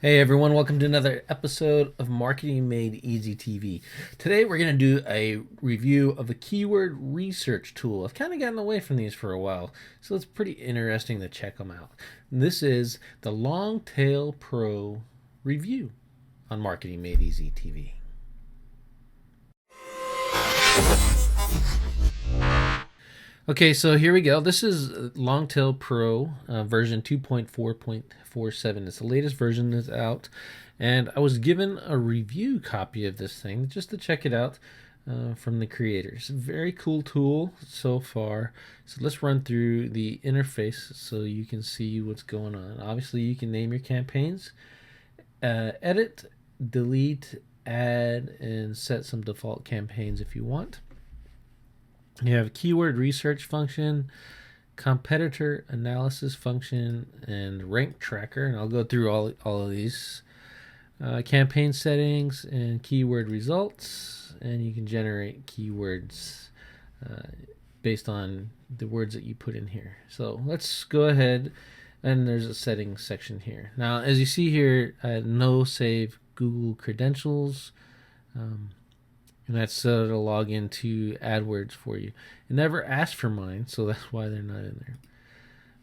Hey everyone, welcome to another episode of Marketing Made Easy TV. Today we're going to do a review of a keyword research tool. I've kind of gotten away from these for a while, so it's pretty interesting to check them out. This is the LongTail Pro Review on Marketing Made Easy TV. Okay, so here we go. This is LongTail Pro version 2.4.47. It's the latest version that's out. And I was given a review copy of this thing just to check it out from the creators. Very cool tool so far. So let's run through the interface so you can see what's going on. Obviously, you can name your campaigns, edit, delete, add, and set some default campaigns if you want. You have keyword research function, competitor analysis function, and rank tracker. And I'll go through all of these. Campaign settings and keyword results. And you can generate keywords based on the words that you put in here. So let's go ahead. And there's a settings section here. Now, as you see here, no save Google credentials. And that's to log into AdWords for you. It never asked for mine, so that's why they're not in there.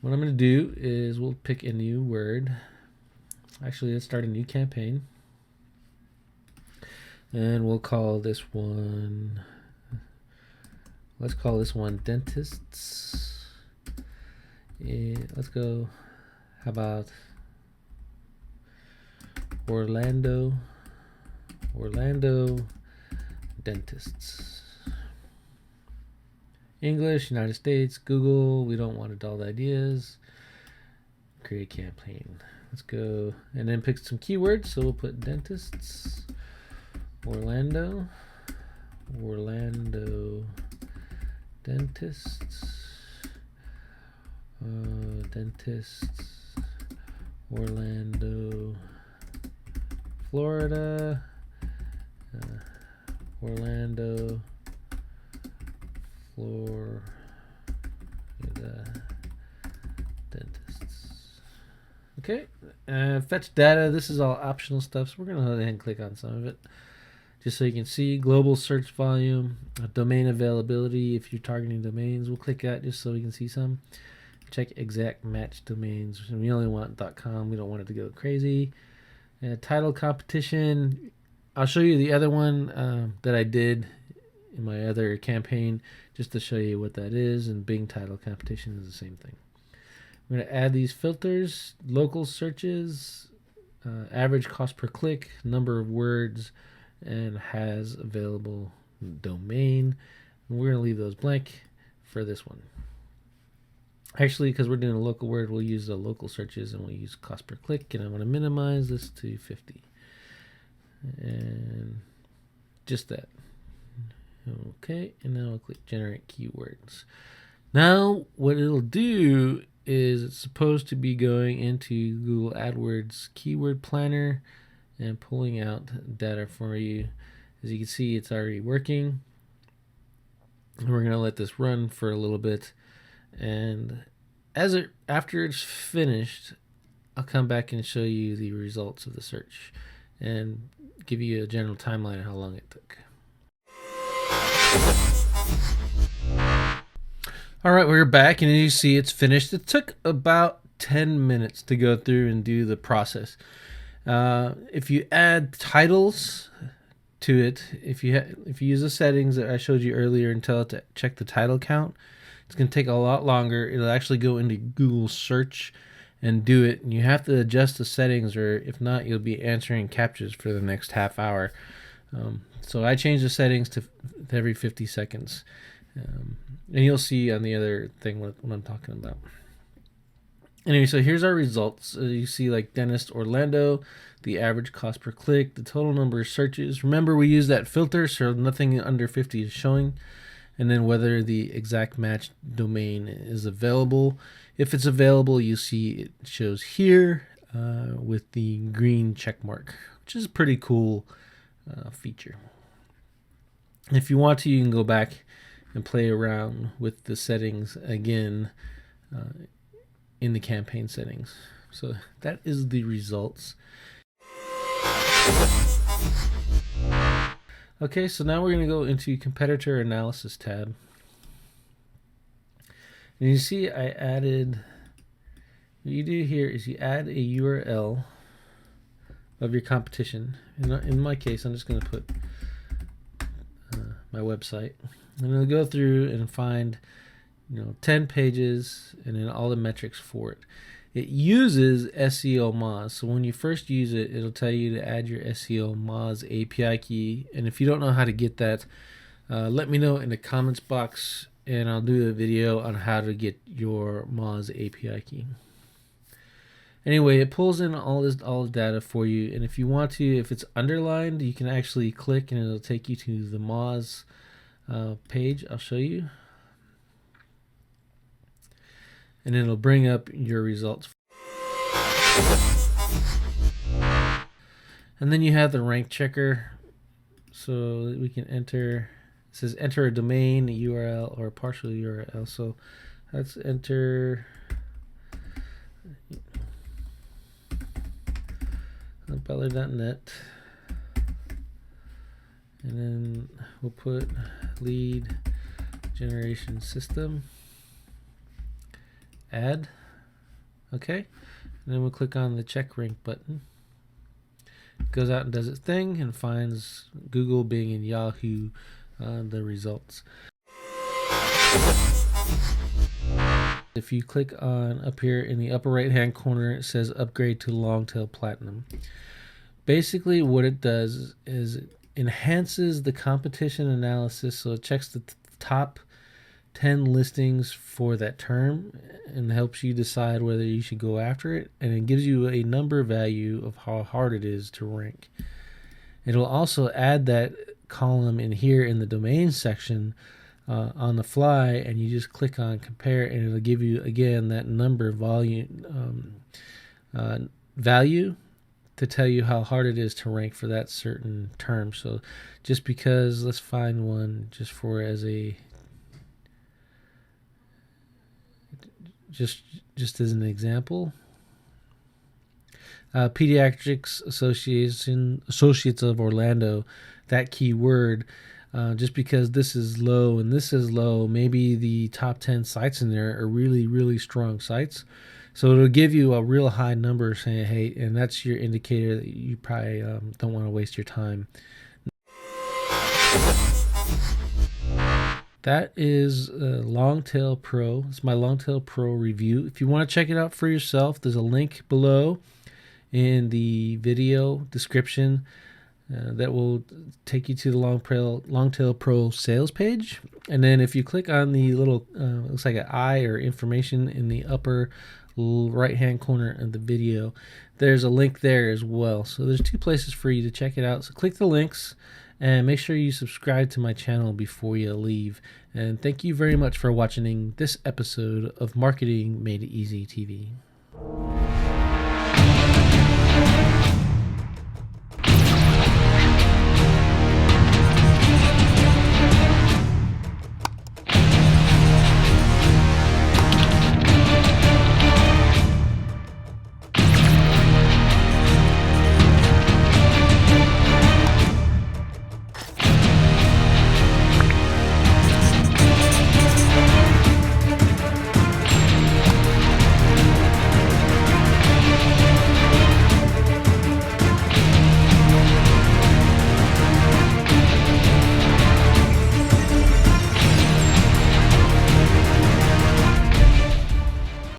What I'm going to do is we'll pick a new word. Actually, let's start a new campaign. And we'll call this one, let's call this one dentists. Let's go, how about Orlando dentists. English, United States, Google. We don't want adult ideas. Create campaign. Let's go and then pick some keywords. So we'll put dentists, Orlando dentists, dentists, Orlando, Florida. Orlando, Florida dentists. Okay, fetch data. This is all optional stuff, so we're going to go ahead and click on some of it. Just so you can see global search volume, domain availability. If you're targeting domains, we'll click that just so we can see some. Check exact match domains. And we only want .com. We don't want it to go crazy. Title competition. I'll show you the other one that I did in my other campaign just to show you what that is. And Bing title competition is the same thing. I'm going to add these filters, local searches, average cost per click, number of words, and has available domain. And we're going to leave those blank for this one. Actually, because we're doing a local word, we'll use the local searches and we'll use cost per click. And I want to minimize this to 50. And just that. Okay, and now I'll click generate keywords. Now what it'll do is it's supposed to be going into Google AdWords keyword planner and pulling out data for you. As you can see, it's already working. And we're going to let this run for a little bit, and after it's finished, I'll come back and show you the results of the search and give you a general timeline of how long it took. All right, we're back, and as you see, it's finished. It took about 10 minutes to go through and do the process. If you add titles to it, if you use the settings that I showed you earlier and tell it to check the title count, it's going to take a lot longer. It'll actually go into Google search and do it, and you have to adjust the settings, or if not, you'll be answering captchas for the next half hour. So I changed the settings to every 50 seconds, and you'll see on the other thing what I'm talking about. Anyway, so here's our results. You see, like dentist Orlando, the average cost per click, the total number of searches. Remember, we use that filter, so nothing under 50 is showing. And then whether the exact match domain is available. If it's available, you see it shows here with the green check mark, which is a pretty cool feature. If you want to, you can go back and play around with the settings again in the campaign settings. So that is the results. Okay, so now we're going to go into competitor analysis tab. And you see I added, what you do here is you add a URL of your competition. In my case, I'm just going to put my website. And I'll go through and find 10 pages and then all the metrics for it. It uses SEO Moz. So when you first use it, it'll tell you to add your SEO Moz API key. And if you don't know how to get that, let me know in the comments box and I'll do a video on how to get your Moz API key. Anyway, it pulls in all the data for you, and if you want to, if it's underlined, you can actually click and it'll take you to the Moz page. I'll show you. And it'll bring up your results. And then you have the rank checker, so we can enter. It says enter a domain, a URL, or a partial URL. So let's enter Beller.net, and then we'll put lead generation system. Add. Okay, and then we'll click on the check rank button. It goes out and does its thing and finds Google, Bing, and Yahoo the results. If you click on up here in the upper right hand corner, it says upgrade to Longtail Platinum. Basically what it does is it enhances the competition analysis, so it checks the top 10 listings for that term and helps you decide whether you should go after it, and it gives you a number value of how hard it is to rank. It'll also add that column in here in the domain section on the fly, and you just click on compare and it'll give you again that number value to tell you how hard it is to rank for that certain term. So just because, let's find one just for as a just as an example. Pediatrics Associates of Orlando, that keyword, just because this is low and this is low, maybe the top 10 sites in there are really, really strong sites. So it'll give you a real high number saying, hey, and that's your indicator that you probably don't want to waste your time. That is LongTail Pro. It's my LongTail Pro review. If you want to check it out for yourself, there's a link below in the video description that will take you to the LongTail Pro sales page. And then if you click on the little, looks like an eye or information in the upper right hand corner of the video, there's a link there as well. So there's two places for you to check it out. So click the links and make sure you subscribe to my channel before you leave. And thank you very much for watching this episode of Marketing Made Easy TV.